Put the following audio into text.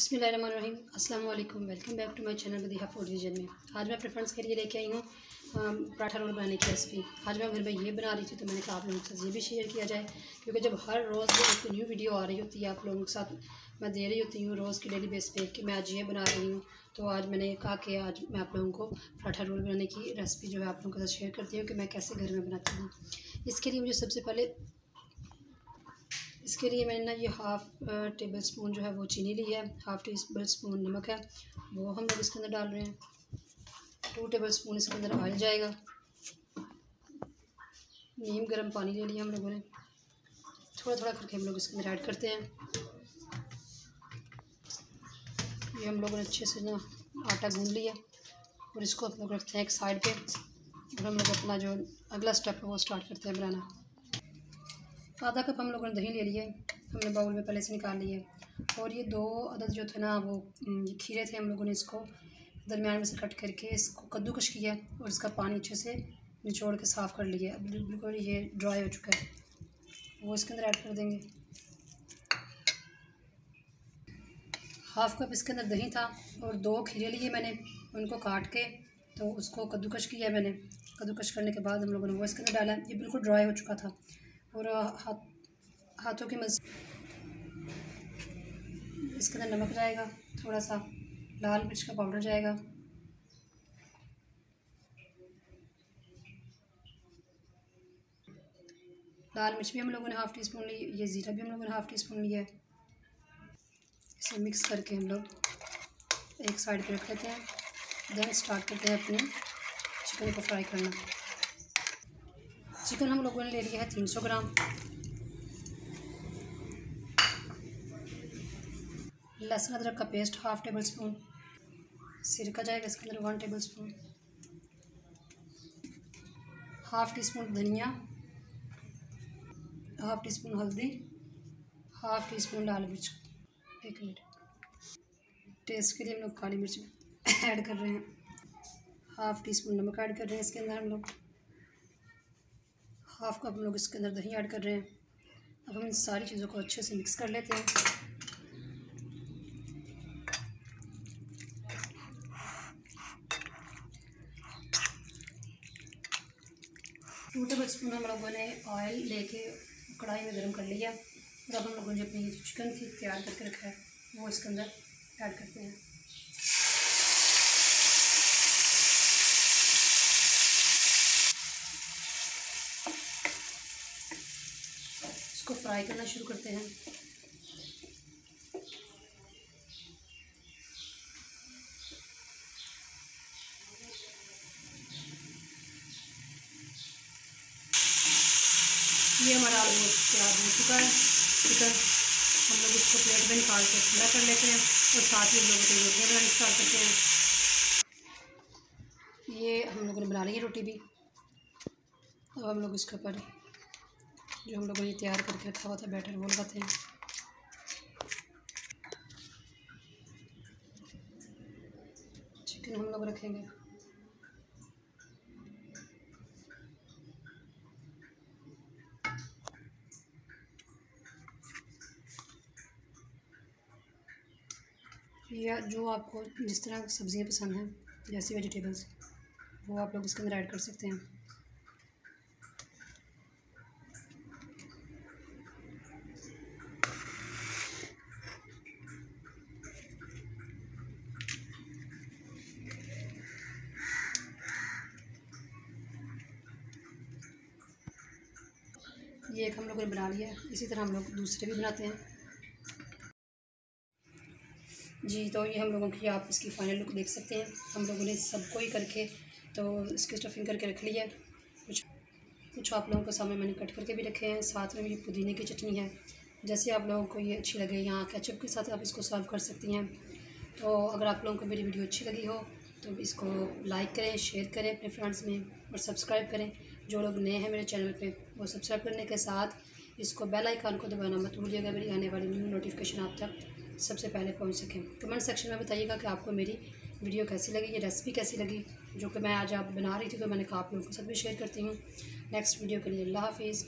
बिस्मिल्लाहिर्रहमानिर्रहीम। अस्सलाम वालेकुम। Welcome back to my channel Madiha food vision में। आज मैं अपने फ्रेंड्स के लिए लेके आई हूँ पराठा रोल बनाने की रेसिपी। आज मैं घर में ये बना रही थी तो मैंने कहा आप लोगों के साथ ये भी शेयर किया जाए, क्योंकि जब हर रोज़ एक न्यू वीडियो आ रही होती है आप लोगों के साथ मैं दे रही होती हूँ रोज़ की डेली बेस पे कि मैं आज ये बना रही हूँ, तो आज मैंने कहा कि आज मैं आप लोगों को पराठा रोल बनाने की रेसिपी जो है आप लोगों के साथ शेयर करती हूँ कि मैं कैसे घर में बनाती हूँ। इसके लिए मुझे सबसे पहले मैंने ना ये हाफ़ टेबल स्पून जो है वो चीनी ली है, हाफ़ टेबल स्पून नमक है वो हम लोग इसके अंदर डाल रहे हैं। 2 टेबल स्पून इसके अंदर ऑयल जाएगा। नीम गर्म पानी ले लिया हम लोगों ने, थोड़ा थोड़ा करके हम लोग इसके अंदर ऐड करते हैं। ये हम लोगों ने अच्छे से ना आटा गूंद लिया और इसको हम लोग रखते हैं एक साइड पे और हम लोग अपना जो अगला स्टेप है वो स्टार्ट करते हैं बनाना। आधा कप हम लोगों ने दही ले लिया, हमने बाउल में पहले से निकाल लिया। और ये 2 अदद जो थे ना वो खीरे थे, हम लोगों ने इसको दरमियान में से कट करके इसको कद्दूकश किया और इसका पानी अच्छे से निचोड़ के साफ़ कर लिया। अब बिल्कुल ये ड्राई हो चुका है, वो इसके अंदर ऐड कर देंगे। हाफ़ कप इसके अंदर दही था और 2 खीरे लिए मैंने, उनको काट के तो उसको कद्दूकश किया मैंने। कद्दूकश करने के बाद हम लोगों ने वो इसके अंदर डाला। ये बिल्कुल ड्राई हो चुका था और हाथों की मदद इसके अंदर नमक जाएगा, थोड़ा सा लाल मिर्च का पाउडर जाएगा, लाल मिर्च भी हम लोगों ने हाफ़ टी स्पून ली, ये ज़ीरा भी हम लोगों ने हाफ़ टी स्पून लिया है। इसे मिक्स करके हम लोग एक साइड पे रख लेते हैं। देन स्टार्ट करते हैं अपने चिकन को फ्राई करना। चिकन हम लोगों ने ले लिया है 300 ग्राम। लहसुन अदरक का पेस्ट हाफ़ टेबल स्पून, सिरका जाएगा इसके अंदर 1 table spoon, half tea spoon धनिया, हाफ़ टी स्पून हल्दी, हाफ़ टी स्पून लाल मिर्च। 1 मिनट। टेस्ट के लिए हम लोग काली मिर्च ऐड कर रहे हैं। हाफ़ टी स्पून नमक ऐड कर रहे हैं इसके अंदर हम लोग। हाफ़ कप हम लोग इसके अंदर दही ऐड कर रहे हैं। अब हम इन सारी चीज़ों को अच्छे से मिक्स कर लेते हैं। टू टेबल स्पून हम लोगों ने ऑयल लेके कढ़ाई में गर्म कर लिया और अब हम लोगों ने अपनी चिकन थी तैयार करके रखा है वो इसके अंदर ऐड करते हैं। इसको फ्राई करना शुरू करते हैं। ये हमारा ऑलमोस्ट तैयार हो चुका है चिकन। हम लोग इसको प्लेट में निकाल के ठंडा कर लेते हैं और साथ ही हम लोग रोटियाँ बनाना स्टार्ट करते हैं। ये हम लोगों ने बना ली है रोटी भी। अब हम लोग इसके ऊपर जो हम लोगों ने तैयार करके रखा हुआ था बैटर वो लगाते हैं। चिकन हम लोग रखेंगे। या जो आपको जिस तरह सब्ज़ियाँ पसंद हैं, जैसी वेजिटेबल्स, वो आप लोग इसके अंदर ऐड कर सकते हैं। ये एक हम लोगों ने बना लिया है, इसी तरह हम लोग दूसरे भी बनाते हैं जी। तो ये हम लोगों की आप इसकी फ़ाइनल लुक देख सकते हैं। हम लोगों ने सबको ही करके तो इसकी स्टफिंग करके रख ली है। कुछ आप लोगों के सामने मैंने कट करके भी रखे हैं। साथ में ये पुदीने की चटनी है। जैसे आप लोगों को ये अच्छी लगे, यहाँ केचप के साथ आप इसको सर्व कर सकती हैं। तो अगर आप लोगों को मेरी वीडियो अच्छी लगी हो तो इसको लाइक करें, शेयर करें अपने फ्रेंड्स में और सब्सक्राइब करें। जो लोग नए हैं मेरे चैनल पे वो सब्सक्राइब करने के साथ इसको बेल आइकन को दबाना मत भूलिएगा, मेरी आने वाली न्यू नोटिफिकेशन आप तक सबसे पहले पहुंच सकें। कमेंट सेक्शन में बताइएगा कि आपको मेरी वीडियो कैसी लगी, ये रेसिपी कैसी लगी जो कि मैं आज आप बना रही थी, तो मैंने कहा आप लोगों के साथ भी शेयर करती हूँ। नेक्स्ट वीडियो के लिए अल्लाह हाफिज़।